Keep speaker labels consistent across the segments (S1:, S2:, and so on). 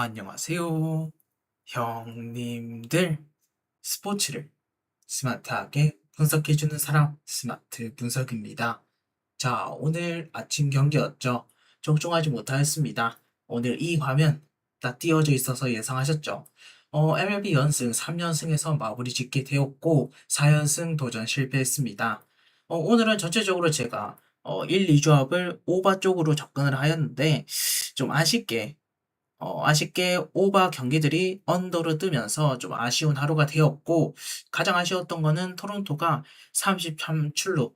S1: 안녕하세요. 형님들. 스포츠를 스마트하게 분석해주는 사람, 스마트 분석입니다. 자, 오늘 아침 경기였죠. 적중하지 못하였습니다. 오늘 이 화면 딱 띄워져 있어서 예상하셨죠? MLB 연승 3연승에서 마무리 짓게 되었고, 4연승 도전 실패했습니다. 오늘은 전체적으로 제가 1, 2조합을 오바 쪽으로 접근을 하였는데, 좀 아쉽게 오바 경기들이 언더로 뜨면서 좀 아쉬운 하루가 되었고, 가장 아쉬웠던 거는 토론토가 33출루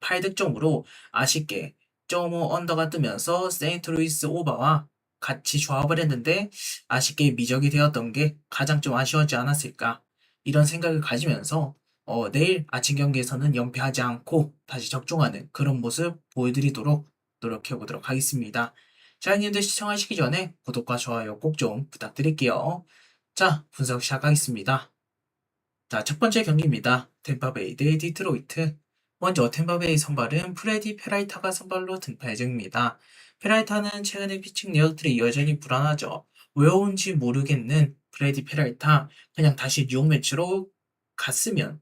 S1: 8득점으로 아쉽게 점오 언더가 뜨면서 세인트루이스 오바와 같이 조합을 했는데 아쉽게 미적이 되었던 게 가장 좀 아쉬웠지 않았을까, 이런 생각을 가지면서 내일 아침 경기에서는 연패하지 않고 다시 적중하는 그런 모습 보여드리도록 노력해 보도록 하겠습니다. 자, 형님들 시청하시기 전에 구독과 좋아요 꼭 좀 부탁드릴게요. 자, 분석 시작하겠습니다. 자, 첫 번째 경기입니다. 템파베이 대 디트로이트. 먼저 템파베이 선발은 프레디 페라이타가 선발로 등판 예정입니다. 페라이타는 최근의 피칭 내역들이 여전히 불안하죠. 왜 온지 모르겠는 프레디 페라이타, 그냥 다시 뉴욕 매치로 갔으면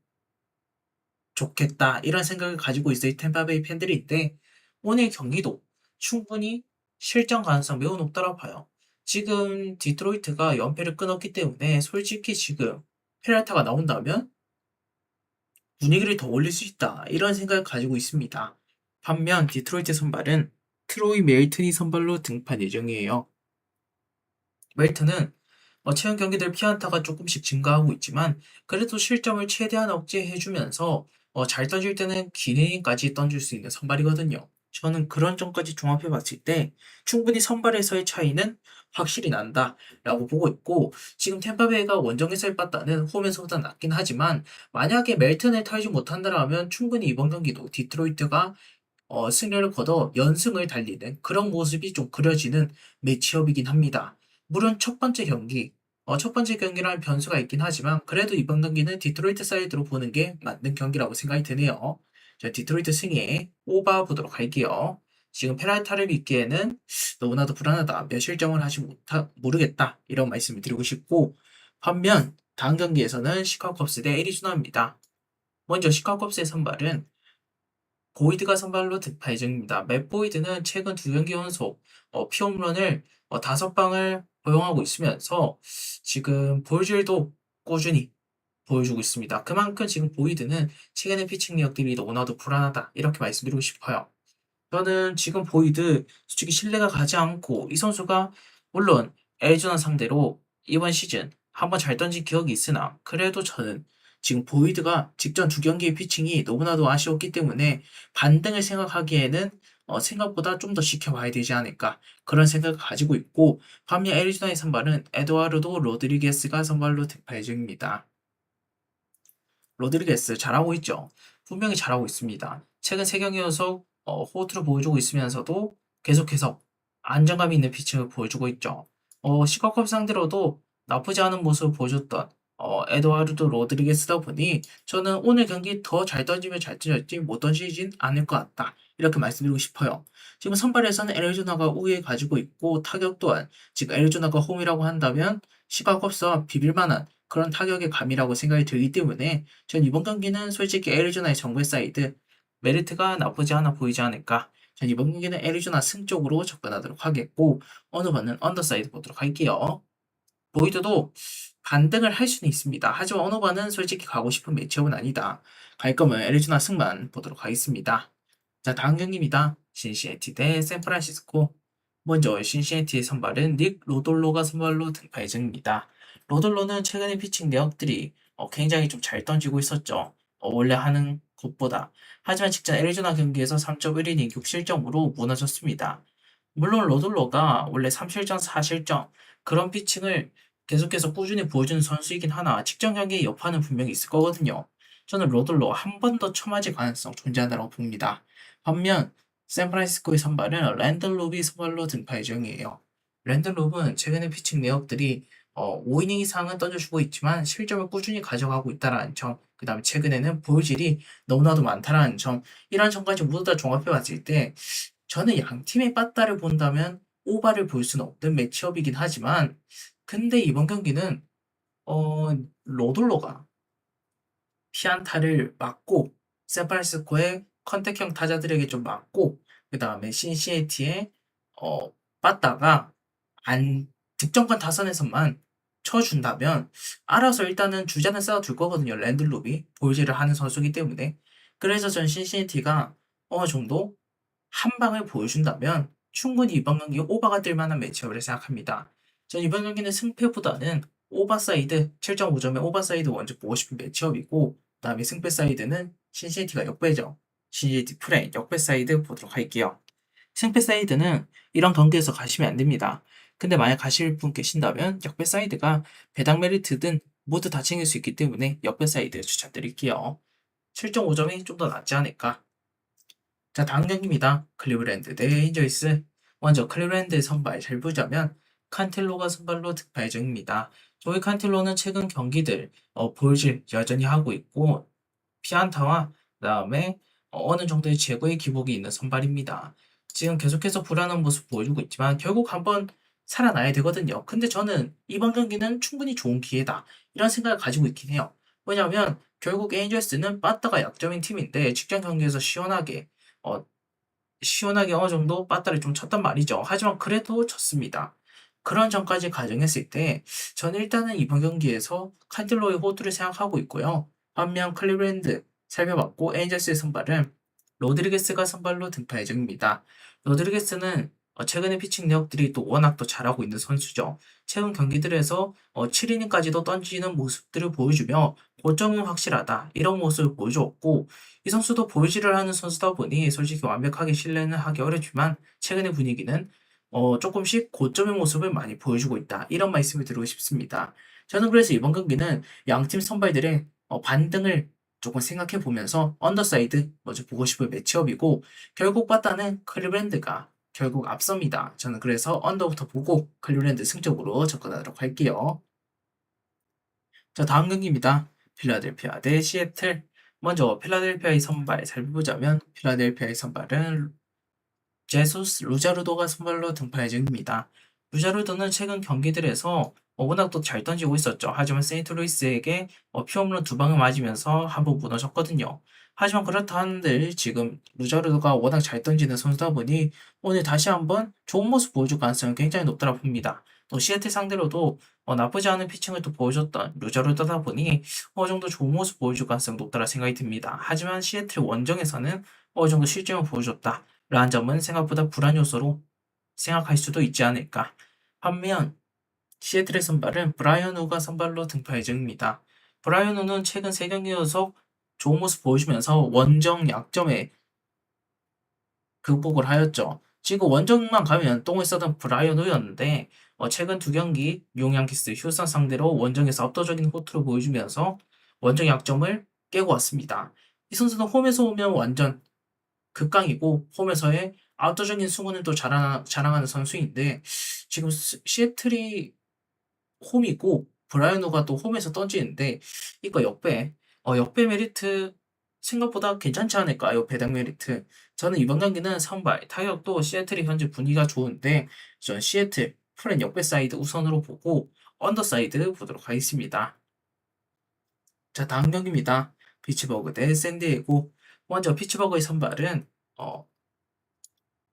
S1: 좋겠다, 이런 생각을 가지고 있을 템파베이 팬들인데, 오늘 경기도 충분히 실전 가능성 매우 높다고 봐요. 지금 디트로이트가 연패를 끊었기 때문에 솔직히 지금 페라타가 나온다면 분위기를 더 올릴 수 있다, 이런 생각을 가지고 있습니다. 반면 디트로이트 선발은 트로이 멜튼이 선발로 등판 예정이에요. 멜튼은 최근 경기들 피안타가 조금씩 증가하고 있지만 그래도 실점을 최대한 억제해주면서 잘 던질 때는 기내까지 던질 수 있는 선발이거든요. 저는 그런 점까지 종합해 봤을 때 충분히 선발에서의 차이는 확실히 난다라고 보고 있고, 지금 템파베이가 원정에서의 빠따는 홈에서보다 낫긴 하지만 만약에 멜튼을 타지 못한다면 충분히 이번 경기도 디트로이트가 승리를 거둬 연승을 달리는 그런 모습이 좀 그려지는 매치업이긴 합니다. 물론 첫 번째 경기라는 변수가 있긴 하지만 그래도 이번 경기는 디트로이트 사이드로 보는 게 맞는 경기라고 생각이 드네요. 자, 디트로이트 승리에 오바 보도록 할게요. 지금 페라타를 믿기에는 너무나도 불안하다, 몇 실점을 하지 모르겠다, 이런 말씀을 드리고 싶고, 반면 다음 경기에서는 시카고 컵스 대 애리조나입니다. 먼저 시카고 컵스의 선발은 보이드가 선발로 등판 예정입니다. 맷 보이드는 최근 두 경기 연속 피홈런을 5방을 허용하고 있으면서 지금 볼질도 꾸준히 보여주고 있습니다. 그만큼 지금 보이드는 최근의 피칭 내역들이 너무나도 불안하다, 이렇게 말씀드리고 싶어요. 저는 지금 보이드 솔직히 신뢰가 가지 않고, 이 선수가 물론 애리조나 상대로 이번 시즌 한번 잘 던진 기억이 있으나 그래도 저는 지금 보이드가 직전 두 경기의 피칭이 너무나도 아쉬웠기 때문에 반등을 생각하기에는 생각보다 좀 더 지켜봐야 되지 않을까, 그런 생각을 가지고 있고, 반면 애리조나의 선발은 에드와르도 로드리게스가 선발로 등판 예정입니다. 로드리게스 잘하고 있죠. 분명히 잘하고 있습니다. 최근 3경기 연속 호투를 보여주고 있으면서도 계속해서 안정감 있는 피칭을 보여주고 있죠. 시카컵 상대로도 나쁘지 않은 모습을 보여줬던 에드와르드 로드리게스다 보니 저는 오늘 경기 더 잘 던지면 잘 던졌지 못 던지진 않을 것 같다, 이렇게 말씀드리고 싶어요. 지금 선발에서는 애리조나가 우위에 가지고 있고, 타격 또한 지금 애리조나가 홈이라고 한다면 시카컵스와 비빌만한 그런 타격의 감이라고 생각이 들기 때문에 전 이번 경기는 솔직히 애리조나의 정글 사이드 메리트가 나쁘지 않아 보이지 않을까. 전 이번 경기는 애리조나 승 쪽으로 접근하도록 하겠고, 어느 번은 언더사이드 보도록 할게요. 보이드도 반등을 할 수는 있습니다. 하지만 어느 번은 솔직히 가고 싶은 매치업은 아니다. 갈 거면 애리조나 승만 보도록 하겠습니다. 자, 다음 경기입니다. 신시애티 대 샌프란시스코. 먼저 신시애티의 선발은 닉 로돌로가 선발로 등판 예정입니다. 로돌로는 최근의 피칭 내역들이 굉장히 좀 잘 던지고 있었죠. 원래 하는 것보다. 하지만 직전 애리조나 경기에서 3.1이닝 6실점으로 무너졌습니다. 물론 로돌로가 원래 3실점, 4실점 그런 피칭을 계속해서 꾸준히 보여주는 선수이긴 하나 직전 경기의 여파는 분명히 있을 거거든요. 저는 로돌로 한 번 더 처맞을 가능성 존재한다고 봅니다. 반면 샌프란시스코의 선발은 랜던 롭이 선발로 등판 예정이에요. 랜던 롭은 최근의 피칭 내역들이 5이닝 이상은 던져주고 있지만 실점을 꾸준히 가져가고 있다는 점, 그 다음에 최근에는 볼질이 너무나도 많다는 점, 이런 점까지 모두 다 종합해 봤을 때 저는 양 팀의 빠따를 본다면 오바를 볼 수는 없는 매치업이긴 하지만 근데 이번 경기는 로돌로가 피안타를 맞고 샌프란시스코의 컨택형 타자들에게 좀 맞고 그다음에 신시애티의 빠따가 안 득점권 타선에서만 쳐준다면 알아서 일단은 주자는 쌓아둘 거거든요. 랜들롭이 볼질을 하는 선수이기 때문에. 그래서 전 신시애티가 어느 정도 한 방을 보여준다면 충분히 이번 경기 오버가 될 만한 매치업이라 생각합니다. 전 이번 경기는 승패보다는 오버사이드 7.5점의 오버사이드 먼저 보고 싶은 매치업이고 그다음에 승패 사이드는 신시애티가 역배죠. 신시애티 프레 역배 사이드 보도록 할게요. 승패 사이드는 이런 경기에서 가시면 안 됩니다. 근데 만약 가실 분 계신다면 역배 사이드가 배당 메리트든 모두 다 챙길 수 있기 때문에 역배 사이드 추천드릴게요. 7.5점이 좀 더 낫지 않을까. 자, 다음 경기입니다. 클리브랜드 대 에인절스. 먼저 클리브랜드의 선발 잘 보자면 칸텔로가 선발로 득발 중입니다. 조이 칸텔로는 최근 경기들 볼질 여전히 하고 있고 피안타와 그다음에 어느 정도의 제거의 기복이 있는 선발입니다. 지금 계속해서 불안한 모습 보여주고 있지만 결국 한번 살아나야 되거든요. 근데 저는 이번 경기는 충분히 좋은 기회다. 이런 생각을 가지고 있긴 해요. 왜냐하면 결국 에인절스는 빠따가 약점인 팀인데 직전 경기에서 어, 시원하게 어느 정도 빠따를 좀 쳤단 말이죠. 하지만 그래도 졌습니다. 그런 점까지 가정했을 때 저는 일단은 이번 경기에서 칸틀로의 호투를 생각하고 있고요. 반면 클리브랜드 살펴봤고 에인절스의 선발은 로드리게스가 선발로 등판 예정입니다. 로드리게스는 최근에 피칭 내역들이 또 워낙 또 잘하고 있는 선수죠. 최근 경기들에서 7이닝까지도 던지는 모습들을 보여주며 고점은 확실하다. 이런 모습을 보여주었고 이 선수도 볼질을 하는 선수다 보니 솔직히 완벽하게 신뢰는 하기 어렵지만 최근의 분위기는 조금씩 고점의 모습을 많이 보여주고 있다. 이런 말씀을 드리고 싶습니다. 저는 그래서 이번 경기는 양팀 선발들의 반등을 조금 생각해 보면서 언더사이드 먼저 보고 싶은 매치업이고 결국 봤다는 클리브랜드가 결국 앞섭니다. 저는 그래서 언더부터 보고 클리브랜드 승적으로 접근하도록 할게요. 자, 다음 경기입니다. 필라델피아 대 시애틀. 먼저 필라델피아의 선발 살펴보자면 필라델피아의 선발은 제수스 루자르도가 선발로 등판 예정입니다. 루자르도는 최근 경기들에서 워낙 또 잘 던지고 있었죠. 하지만 세인트루이스에게 피홈런 두 방을 맞으면서 한 번 무너졌거든요. 하지만 그렇다 한들 지금 루자르도가 워낙 잘 던지는 선수다 보니 오늘 다시 한번 좋은 모습 보여줄 가능성이 굉장히 높다고 봅니다. 또 시애틀 상대로도 나쁘지 않은 피칭을 또 보여줬던 루자르도다 보니 어느 정도 좋은 모습 보여줄 가능성이 높다라 생각이 듭니다. 하지만 시애틀 원정에서는 어느 정도 실점을 보여줬다. 라는 점은 생각보다 불안 요소로 생각할 수도 있지 않을까. 반면 시애틀의 선발은 브라이언 우가 선발로 등판 예정입니다. 브라이언 우는 최근 3경기 연속 좋은 모습 보여주면서 원정 약점에 극복을 하였죠. 지금 원정만 가면 똥을 싸던 브라이언 우였는데 최근 2경기 뉴욕 양키스 휴스턴 상대로 원정에서 압도적인 호투를 보여주면서 원정 약점을 깨고 왔습니다. 이 선수는 홈에서 오면 완전 극강이고 홈에서의 압도적인 수훈을 또 자랑하는 선수인데 지금 시애틀이 홈이고 브라이언 우가 또 홈에서 던지는데 이거 역배 메리트 생각보다 괜찮지 않을까요? 배당 메리트. 저는 이번 경기는 선발 타격도 시애틀이 현재 분위기가 좋은데 전 시애틀 프렌 역배 사이드 우선으로 보고 언더 사이드 보도록 하겠습니다. 자, 다음 경기입니다. 피츠버그 대 샌디에고. 먼저 피츠버그의 선발은 어,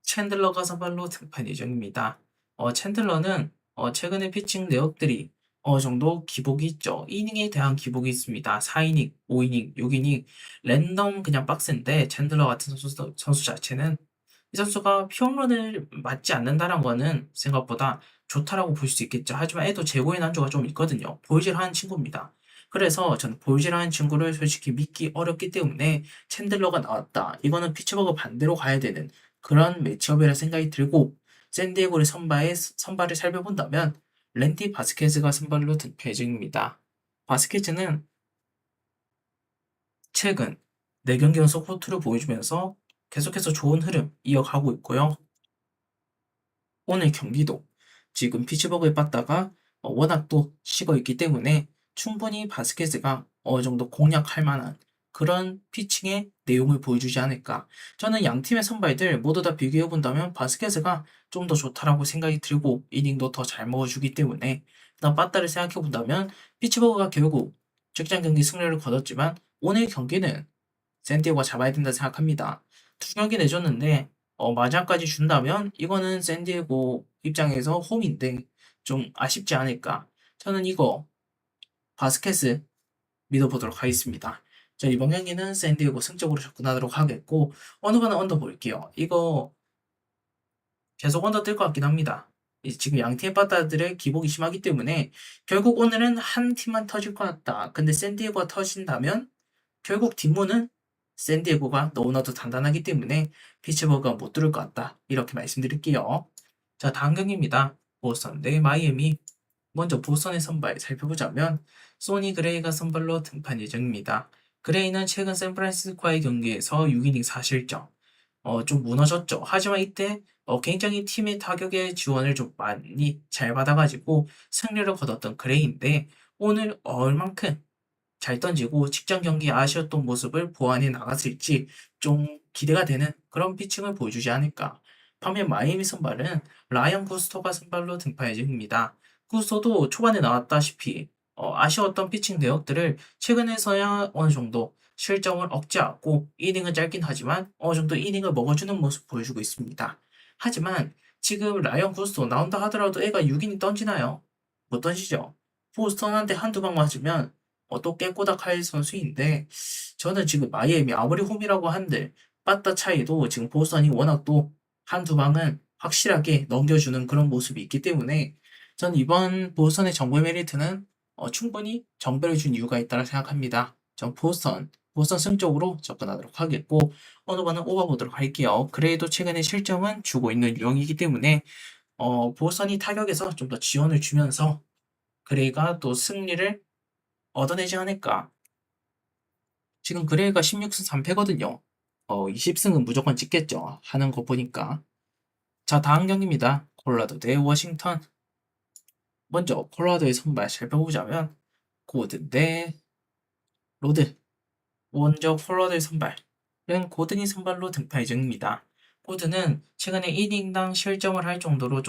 S1: 챈들러가 선발로 등판 예정입니다. 챈들러는 최근에 피칭 내역들이 어느 정도 기복이 있죠. 이닝에 대한 기복이 있습니다. 4이닝, 5이닝, 6이닝 랜덤 그냥 박스인데 챈들러 같은 선수 자체는 이 선수가 피홈런을 맞지 않는다는 거는 생각보다 좋다라고 볼 수 있겠죠. 하지만 애도 재고의 난조가 좀 있거든요. 보이질하는 친구입니다. 그래서 저는 보이질하는 친구를 솔직히 믿기 어렵기 때문에 챈들러가 나왔다. 이거는 피츠버그 반대로 가야 되는 그런 매치업이라 생각이 들고 샌디에고의 선발을 살펴본다면 랜디 바스케즈가 선발로 등판 중입니다. 바스케즈는 최근 4경기 연속 호투를 보여주면서 계속해서 좋은 흐름 이어가고 있고요. 오늘 경기도 지금 피츠버그에 빠다가 워낙 또 식어 있기 때문에 충분히 바스케즈가 어느 정도 공략할 만한 그런 피칭의 내용을 보여주지 않을까. 저는 양 팀의 선발들 모두 다 비교해 본다면 바스케스가 좀 더 좋다라고 생각이 들고 이닝도 더 잘 먹어주기 때문에 그다음 빠따를 생각해 본다면 피츠버그가 결국 직전 경기 승리를 거뒀지만 오늘 경기는 샌디에고가 잡아야 된다 생각합니다. 두 경기 내줬는데 마지막까지 준다면 이거는 샌디에고 입장에서 홈인데 좀 아쉽지 않을까. 저는 이거 바스켓스 믿어보도록 하겠습니다. 자, 이번 경기는 샌디에고 승적으로 접근하도록 하겠고 어느 거는 언더 볼게요. 이거 계속 언더 뜰 것 같긴 합니다. 지금 양팀의 바타들의 기복이 심하기 때문에 결국 오늘은 한 팀만 터질 것 같다. 근데 샌디에고가 터진다면 결국 뒷문은 샌디에고가 너무나도 단단하기 때문에 피츠버그가 못 뚫을 것 같다. 이렇게 말씀드릴게요. 자, 다음 경기입니다. 보스턴 대 마이애미. 먼저 보스턴의 선발 살펴보자면 소니 그레이가 선발로 등판 예정입니다. 그레이는 최근 샌프란시스코와의 경기에서 6이닝 4실점, 좀 무너졌죠. 하지만 이때 굉장히 팀의 타격의 지원을 좀 많이 잘 받아가지고 승리를 거뒀던 그레이인데 오늘 얼만큼 잘 던지고 직전 경기에 아쉬웠던 모습을 보완해 나갔을지 좀 기대가 되는 그런 피칭을 보여주지 않을까. 반면 마이애미 선발은 라이언 구스토가 선발로 등판 예정입니다. 구스토도 초반에 나왔다시피 아쉬웠던 피칭 내역들을 최근에서야 어느 정도 실점을 억제하고 이닝은 짧긴 하지만 어느 정도 이닝을 먹어주는 모습 보여주고 있습니다. 하지만 지금 라이언 구스토 나온다 하더라도 애가 6이닝 던지나요? 못 던지죠. 보스턴한테 한두 방 맞으면 또 깨꼬닥할 선수인데 저는 지금 마이애미 아무리 홈이라고 한들 빠따 차이도 지금 보스턴이 워낙 또 한두 방은 확실하게 넘겨주는 그런 모습이 있기 때문에 저는 이번 보스턴의 정글 메리트는 충분히 정배를 준 이유가 있다고 생각합니다. 전 보스턴 승적으로 접근하도록 하겠고 어느 번은 오버보도록 할게요. 그래도 최근에 실점은 주고 있는 유형이기 때문에 보스턴이 타격에서 좀 더 지원을 주면서 그레이가 또 승리를 얻어내지 않을까. 지금 그레이가 16승 3패거든요. 20승은 무조건 찍겠죠. 하는 거 보니까. 자, 다음 경기입니다. 콜로라도 대 워싱턴. 먼저 콜로라도의 선발 살펴보자면 고든 대 로드. 먼저 콜로라도의 선발은 고든이 선발로 등판 예정입니다. 고든은 최근에 1인당 실점을 할 정도로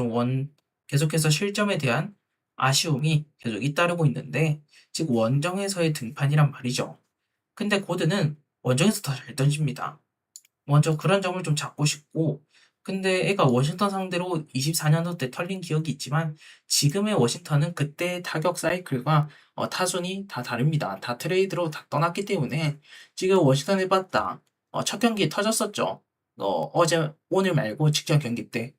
S1: 계속해서 실점에 대한 아쉬움이 계속 잇따르고 있는데 지금 원정에서의 등판이란 말이죠. 근데 고든은 원정에서 더 잘 던집니다. 먼저 그런 점을 좀 잡고 싶고, 근데 애가 워싱턴 상대로 24년도 때 털린 기억이 있지만, 지금의 워싱턴은 그때의 타격 사이클과 타순이 다 다릅니다. 다 트레이드로 다 떠났기 때문에, 지금 워싱턴에 봤다. 첫 경기 터졌었죠. 오늘 말고 직전 경기 때,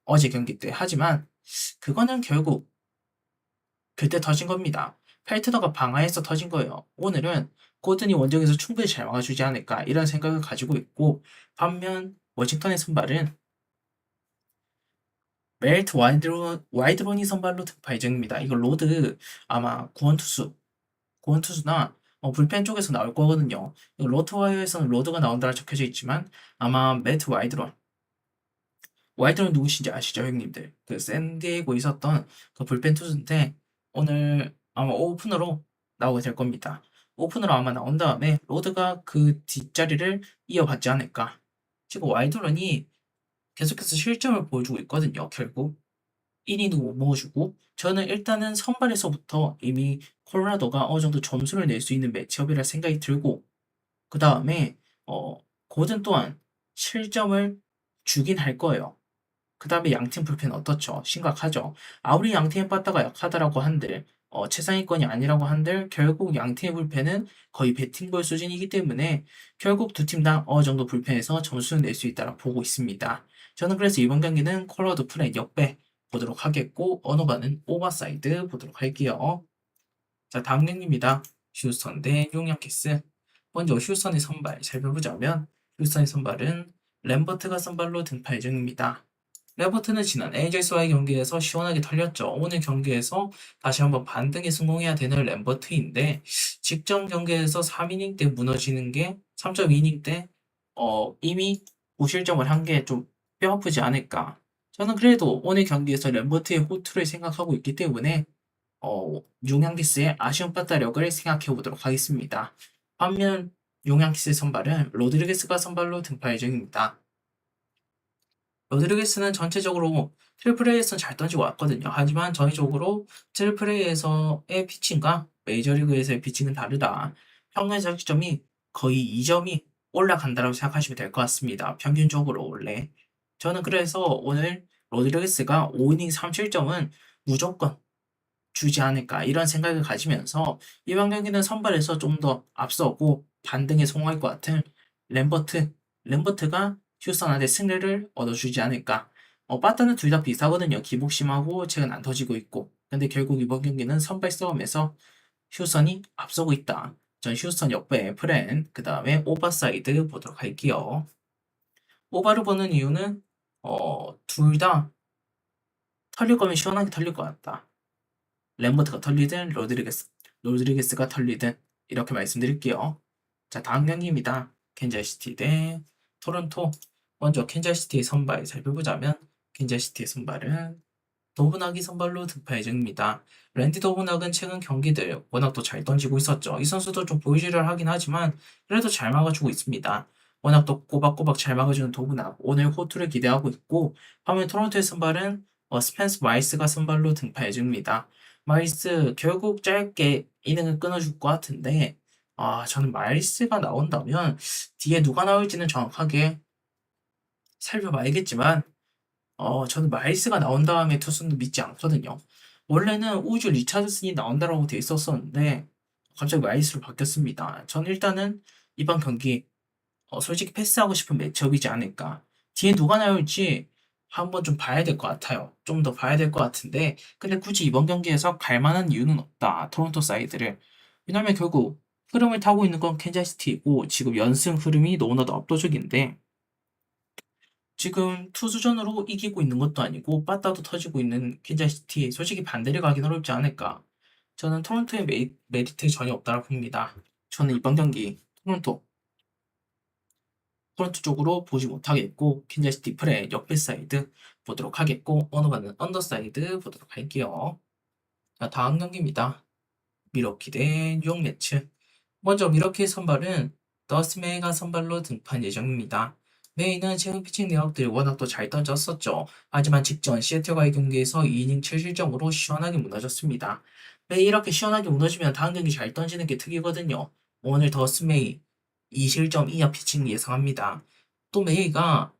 S1: 어제 경기 때. 하지만, 그거는 결국 그때 터진 겁니다. 펠트너가 방어해서 터진 거예요. 오늘은 고든이 원정에서 충분히 잘 막아주지 않을까 이런 생각을 가지고 있고 반면 워싱턴의 선발은 멜트 와이드론이 선발로 등판 예정입니다. 이거 로드 아마 구원투수나 불펜 쪽에서 나올 거거든요. 이거 로트와이어에서는 로드가 나온다라 적혀져 있지만 아마 멜트 와이드론 누구신지 아시죠, 형님들? 그 샌디에고 있었던 그 불펜 투수인데 오늘 아마 오픈으로 나오게 될 겁니다. 오픈으로 아마 나온 다음에 로드가 그 뒷자리를 이어받지 않을까. 지금 와이드런이 계속해서 실점을 보여주고 있거든요, 결국. 1인도 못 먹어주고 저는 일단은 선발에서부터 이미 콜로라도가 어느 정도 점수를 낼 수 있는 매치업이라 생각이 들고 그 다음에 고든 또한 실점을 주긴 할 거예요. 그 다음에 양팀 불펜 어떻죠? 심각하죠. 아무리 양팀의 빠따가 약하다라고 한들, 최상위권이 아니라고 한들, 결국 양팀의 불펜은 거의 배팅볼 수준이기 때문에 결국 두 팀 다 어느 정도 불펜에서 점수를 낼 수 있다고 보고 있습니다. 저는 그래서 이번 경기는 콜로라도 프렛 역배 보도록 하겠고, 언어반은 오버사이드 보도록 할게요. 자, 다음 경기입니다. 휴스턴 대 용양캐스. 먼저 휴스턴의 선발 살펴보자면, 휴스턴의 선발은 램버트가 선발로 등판 예정입니다. 레버트는 지난 에이저스와의 경기에서 시원하게 털렸죠. 오늘 경기에서 다시 한번 반등에 성공해야 되는 램버트인데 직전 경기에서 3이닝 때 무너지는 게 3.2이닝 때 이미 무실점을 한 게 좀 뼈아프지 않을까. 저는 그래도 오늘 경기에서 램버트의 호투를 생각하고 있기 때문에 어, 융양기스의 아쉬운 빠따력을 생각해 보도록 하겠습니다. 반면 용양키스의 선발은 로드리게스가 선발로 등판 예정입니다. 로드리게스는 전체적으로 트리플 A에서는 잘 던지고 왔거든요. 하지만 전체적으로 트리플 A에서의 피칭과 메이저리그에서의 피칭은 다르다. 평균 자책점이 거의 2점이 올라간다고 생각하시면 될 것 같습니다. 평균적으로 원래. 저는 그래서 오늘 로드리게스가 5이닝 3실점은 무조건 주지 않을까 이런 생각을 가지면서 이번 경기는 선발에서 좀 더 앞서고 반등에 성공할 것 같은 램버트, 램버트가 휴스턴한테 승리를 얻어주지 않을까. 빠따는 둘 다 비슷하거든요. 기복심하고 최근 안 터지고 있고. 근데 결국 이번 경기는 선발 싸움에서 휴스턴이 앞서고 있다. 전 휴스턴 역배 프렌, 그 다음에 오버사이드 보도록 할게요. 오바를 보는 이유는 둘 다 털릴 거면 시원하게 털릴 것 같다. 램버트가 털리든 로드리게스가 털리든 이렇게 말씀드릴게요. 자, 다음 경기입니다. 캔자스시티 대 토론토. 먼저 캔자스시티의 선발 살펴보자면 캔자스시티의 선발은 도브낙이 선발로 등판 예정입니다. 랜디 도브낙은 최근 경기들 워낙 또 잘 던지고 있었죠. 이 선수도 좀 보여주려 하긴 하지만 그래도 잘 막아주고 있습니다. 워낙 또 꼬박꼬박 잘 막아주는 도브낙. 오늘 호투를 기대하고 있고 반면 토론토의 선발은 스펜스 마이스가 선발로 등판 예정입니다. 마이스 결국 짧게 이닝을 끊어줄 것 같은데 저는 마이스가 나온다면 뒤에 누가 나올지는 정확하게 살펴봐야겠지만 저는 마일스가 나온 다음에 투수는 믿지 않거든요. 원래는 우주 리차드슨이 나온다라고 돼 있었었는데 갑자기 마일스로 바뀌었습니다. 전 일단은 이번 경기 솔직히 패스하고 싶은 매치업이지 않을까. 뒤에 누가 나올지 한번 좀 봐야 될 것 같아요. 좀 더 봐야 될 것 같은데 근데 굳이 이번 경기에서 갈 만한 이유는 없다. 토론토 사이드를. 왜냐면 결국 흐름을 타고 있는 건 캔자스시티이고 지금 연승 흐름이 너무나도 압도적인데 지금 투수전으로 이기고 있는 것도 아니고 빠따도 터지고 있는 킨자시티 솔직히 반대를 가긴 어렵지 않을까. 저는 토론토의 메리트 전혀 없다고 봅니다. 저는 이번 경기 토론토 쪽으로 보지 못하겠고 킨자시티 프레 옆에 사이드 보도록 하겠고 언어가는 언더사이드 보도록 할게요. 자, 다음 경기입니다. 미러키 대 뉴욕 매츠. 먼저 미러키의 선발은 더스 메이가 선발로 등판 예정입니다. 메이는 최근 피칭 내역들이 워낙 또 잘 던졌었죠. 하지만 직전 시애틀과의 경기에서 2이닝 7실점으로 시원하게 무너졌습니다. 메이 이렇게 시원하게 무너지면 다음 경기 잘 던지는 게 특이거든요. 오늘 더스 메이 2실점 이하 피칭 예상합니다. 또 메이가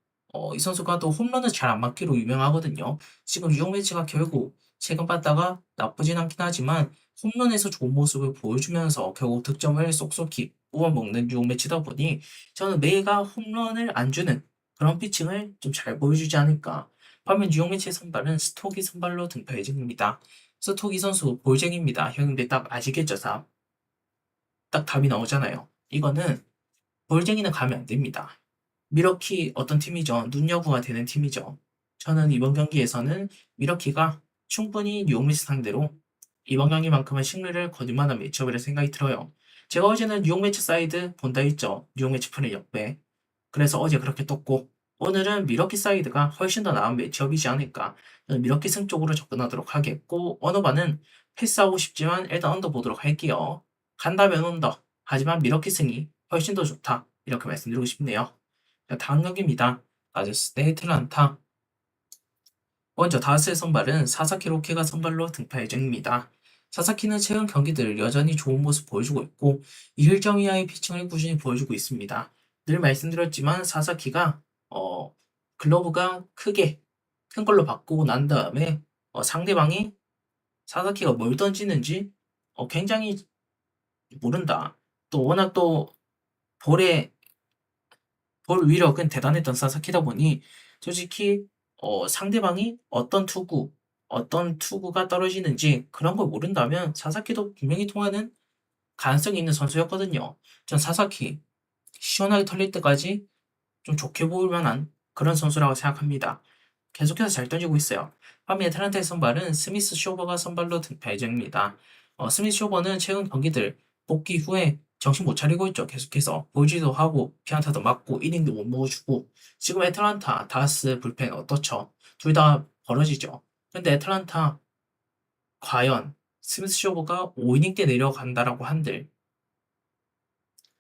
S1: 이 선수가 또 홈런을 잘 안 맞기로 유명하거든요. 지금 뉴욕 매치가 결국 최근 봤다가 나쁘진 않긴 하지만 홈런에서 좋은 모습을 보여주면서 결국 득점을 쏙쏙히 뽑아먹는 뉴욕 매치다 보니 저는 메이가 홈런을 안 주는 그런 피칭을 좀 잘 보여주지 않을까. 반면 뉴욕 매치의 선발은 스톡이 선발로 등판 예정입니다. 스톡이 선수 볼쟁입니다. 형님들 딱 아시겠죠? 딱 답이 나오잖아요. 이거는 볼쟁이는 가면 안 됩니다. 미러키 어떤 팀이죠? 눈여겨가 되는 팀이죠. 저는 이번 경기에서는 미러키가 충분히 뉴욕매치 상대로 이번 경기만큼은 승리를 거둘 만한 매치업이라 생각이 들어요. 제가 어제는 뉴욕매치 사이드 본다 했죠. 뉴욕매치 푼의 역배. 그래서 어제 그렇게 떴고 오늘은 미러키 사이드가 훨씬 더 나은 매치업이지 않을까. 저는 미러키 승 쪽으로 접근하도록 하겠고 언어바는 패스하고 싶지만 일단 언더 보도록 할게요. 간다면 언더. 하지만 미러키 승이 훨씬 더 좋다. 이렇게 말씀드리고 싶네요. 자, 다음 경기입니다. 다저스 대 애틀란타. 먼저 다저스의 선발은 사사키 로케가 선발로 등판 예정입니다. 사사키는 최근 경기들 여전히 좋은 모습 보여주고 있고 2실점 이하의 피칭을 꾸준히 보여주고 있습니다. 늘 말씀드렸지만 사사키가 글러브가 큰 걸로 바꾸고 난 다음에 상대방이 사사키가 뭘 던지는지 굉장히 모른다. 또 워낙 또 볼에 볼 위력은 대단했던 사사키다 보니 솔직히 상대방이 어떤 투구가 떨어지는지 그런 걸 모른다면 사사키도 분명히 통하는 가능성이 있는 선수였거든요. 전 사사키 시원하게 털릴 때까지 좀 좋게 보일 만한 그런 선수라고 생각합니다. 계속해서 잘 던지고 있어요. 반면 애틀란타의 선발은 스미스 쇼버가 선발로 등판 예정입니다. 스미스 쇼버는 최근 경기들 복귀 후에 정신 못 차리고 있죠. 계속해서 볼지도 하고 피안타도 맞고 이닝도 못 먹어주고 지금 애틀란타 다스 불펜 어떻죠? 둘 다 벌어지죠. 근데 애틀란타 과연 스미스 쇼버가 5이닝 때 내려간다라고 한들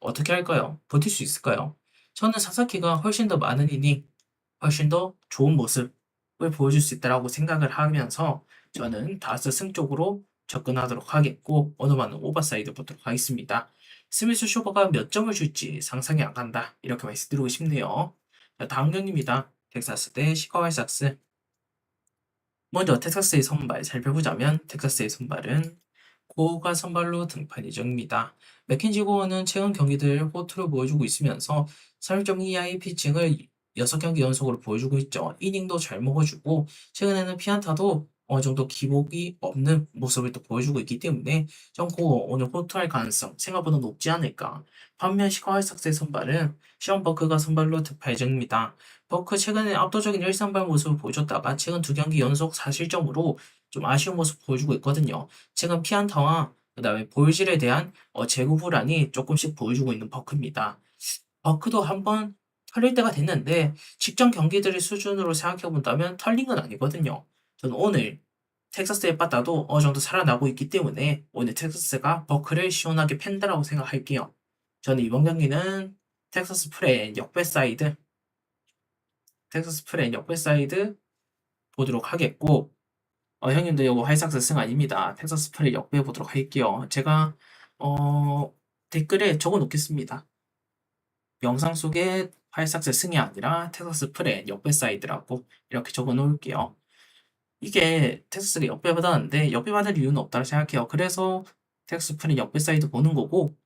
S1: 어떻게 할까요? 버틸 수 있을까요? 저는 사사키가 훨씬 더 많은 이닝, 훨씬 더 좋은 모습을 보여줄 수 있다라고 생각을 하면서 저는 다스 승 쪽으로 접근하도록 하겠고 오너마는 오버사이드 보도록 하겠습니다. 스미스 쇼버가 몇 점을 줄지 상상이 안 간다. 이렇게 말씀드리고 싶네요. 자, 다음 경기입니다. 텍사스 대 시카고 화이삭스. 먼저 텍사스의 선발 살펴보자면 텍사스의 선발은 고우가 선발로 등판 예정입니다. 맥켄지 고우는 최근 경기들 호투를 보여주고 있으면서 3점 이하의 피칭을 6경기 연속으로 보여주고 있죠. 이닝도 잘 먹어주고 최근에는 피안타도 어느 정도 기복이 없는 모습을 또 보여주고 있기 때문에 좀 고우 오늘 호투할 가능성 생각보다 높지 않을까. 반면 시카고 화이삭스의 선발은 시온 버크가 선발로 등판 예정입니다. 버크 최근에 압도적인 1선발 모습을 보여줬다가 최근 2경기 연속 4실점으로 좀 아쉬운 모습 보여주고 있거든요. 최근 피안타와 그다음에 볼질에 대한 재고 불안이 조금씩 보여주고 있는 버크입니다. 버크도 한번 털릴 때가 됐는데 직전 경기들의 수준으로 생각해 본다면 털린 건 아니거든요. 저는 오늘 텍사스의 빠따도 어느 정도 살아나고 있기 때문에 오늘 텍사스가 버크를 시원하게 팬다라고 생각할게요. 저는 이번 경기는 텍사스 프레 역배 사이드 텍사스 프렌 역배 사이드 보도록 하겠고 형님들 이거 화이삭스 승 아닙니다. 텍사스 프렌 역배 보도록 할게요. 제가 어, 댓글에 적어 놓겠습니다. 영상 속에 화이삭스 승이 아니라 텍사스 프렌 역배 사이드라고 이렇게 적어 놓을게요. 이게 텍사스가 역배 받았는데 역배 받을 이유는 없다고 생각해요. 그래서 텍사스 프렌 역배 사이드 보는 거고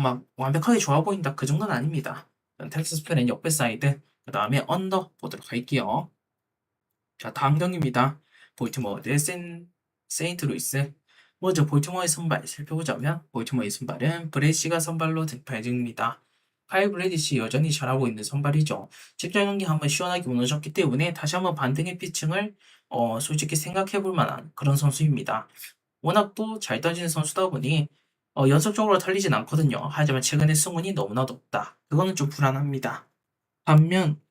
S1: 막 완벽하게 좋아 보인다 그 정도는 아닙니다. 텍사스 프렌 역배 사이드 그 다음에 언더 보도록 할게요. 자, 다음 경기입니다. 볼티모어 대 세인트루이스. 먼저 볼티모어의 선발 살펴보자면 볼티모어의 선발은 브레시가 선발로 등판 중입니다. 카일 브레디시 여전히 잘하고 있는 선발이죠. 직전 경기 한번 시원하게 무너졌기 때문에 다시 한번 반등의 피칭을 솔직히 생각해 볼 만한 그런 선수입니다. 워낙 또 잘 던지는 선수다 보니 연속적으로 털리진 않거든요. 하지만 최근에 승운이 너무나 높다. 그거는 좀 불안합니다. 반면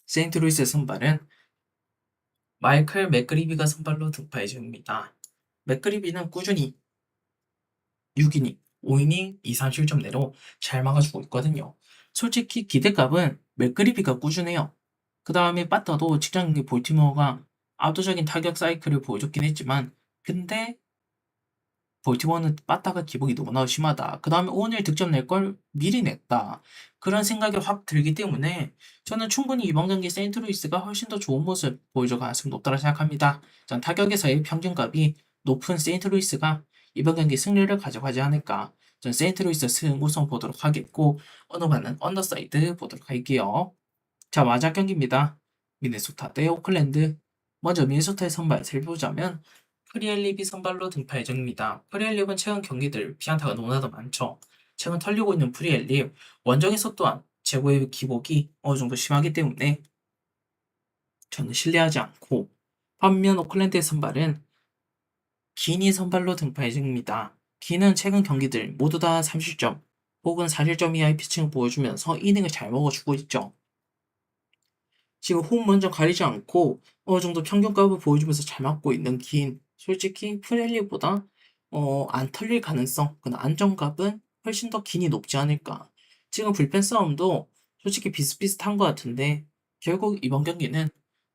S1: 세인트루이스의 선발은 마이클 맥그리비가 선발로 등판 예정입니다. 맥그리비는 꾸준히 6이닝, 5이닝 이상 실점 내로 잘 막아주고 있거든요. 솔직히 기대값은 맥그리비가 꾸준해요. 그 다음에 빠따도 직전 경기 볼티모어가 압도적인 타격 사이클을 보여줬긴 했지만 근데 볼티모어는 빠따가 기복이 너무나 심하다. 그 다음에 오늘 득점 낼 걸 미리 냈다. 그런 생각이 확 들기 때문에 저는 충분히 이번 경기 세인트루이스가 훨씬 더 좋은 모습 보여줄 가능성이 높다고 생각합니다. 전 타격에서의 평균값이 높은 세인트루이스가 이번 경기 승리를 가져가지 않을까. 전 세인트루이스 승 우선 보도록 하겠고 어느 반은 언더사이드 보도록 할게요. 자, 마지막 경기입니다. 미네소타 대 오클랜드. 먼저 미네소타의 선발 살펴보자면 프리엘립이 선발로 등판 예정입니다. 프리엘립은 최근 경기들 피안타가 너무나도 많죠. 최근 털리고 있는 프리엘립 원정에서 또한 제고의 기복이 어느 정도 심하기 때문에 저는 신뢰하지 않고 반면 오클랜드의 선발은 기니 선발로 등판 예정입니다. 기는 최근 경기들 모두 다 30점 혹은 40점 이하의 피칭을 보여주면서 이닝을 잘 먹어주고 있죠. 지금 홈 먼저 가리지 않고 어느 정도 평균값을 보여주면서 잘 맞고 있는 긴 솔직히 프렐리보다 안 털릴 가능성, 그 안정값은 훨씬 더 긴이 높지 않을까. 지금 불펜 싸움도 솔직히 비슷비슷한 것 같은데 결국 이번 경기는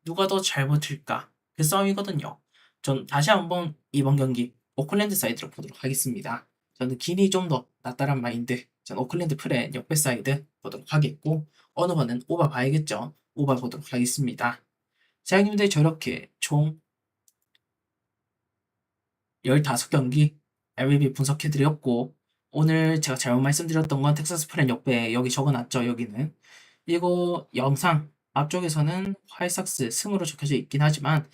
S1: 누가 더 잘 버틸까 그 싸움이거든요. 전 다시 한번 이번 경기 오클랜드 사이드로 보도록 하겠습니다. 저는 긴이 좀 더 낫다란 마인드. 전 오클랜드 프렌 역배 사이드 보도록 하겠고 어느 번은 오바 봐야겠죠. 오바 보도록 하겠습니다. 사장님들 저렇게 총 15경기 MVP 분석해드렸고 오늘 제가 잘못 말씀드렸던 건 텍사스 프렌 역배 여기 적어놨죠. 여기는 이거 영상 앞쪽에서는 화이삭스 승으로 적혀져 있긴 하지만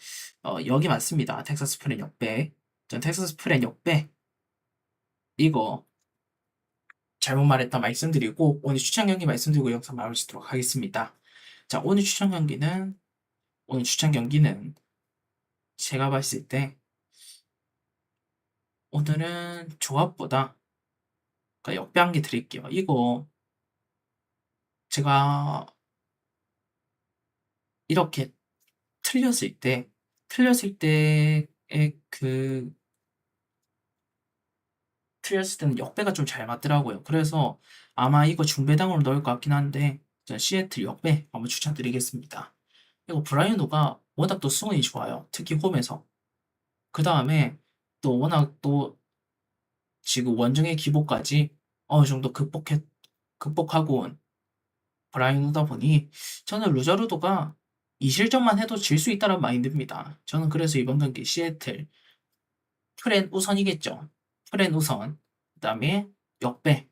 S1: 여기 맞습니다. 텍사스 프렌 역배. 전 텍사스 프렌 역배 이거 잘못 말했다 말씀드리고 오늘 추천 경기 말씀드리고 영상 마무리하도록 하겠습니다. 자, 오늘 추천 경기는 제가 봤을 때 오늘은 조합보다 그러니까 역배 한 개 드릴게요. 이거 제가 이렇게 틀렸을 때의 그 틀렸을 때는 역배가 좀 잘 맞더라고요. 그래서 아마 이거 중배당으로 넣을 것 같긴 한데 전 시애틀 역배 한번 추천드리겠습니다. 그리고 브라이언 호가 워낙 또 수원이 좋아요. 특히 홈에서. 그 다음에 또 워낙 또 지금 원정의 기복까지 어느 정도 극복하고 온 브라이언호다 보니 저는 루자루도가 이 실점만 해도 질 수 있다는 마인드입니다. 저는 그래서 이번 경기 시애틀 프렌 우선이겠죠. 프렌 우선, 그 다음에 역배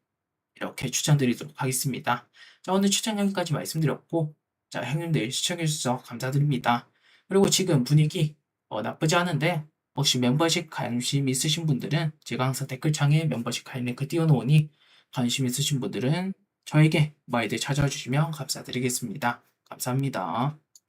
S1: 이렇게 추천드리도록 하겠습니다. 자, 오늘 추천 여기까지 말씀드렸고, 자, 형님들 시청해주셔서 감사드립니다. 그리고 지금 분위기 나쁘지 않은데, 혹시 멤버십 관심 있으신 분들은 제가 항상 댓글창에 멤버십 가입 링크 띄워놓으니 관심 있으신 분들은 저에게 많이들 찾아와 주시면 감사드리겠습니다. 감사합니다.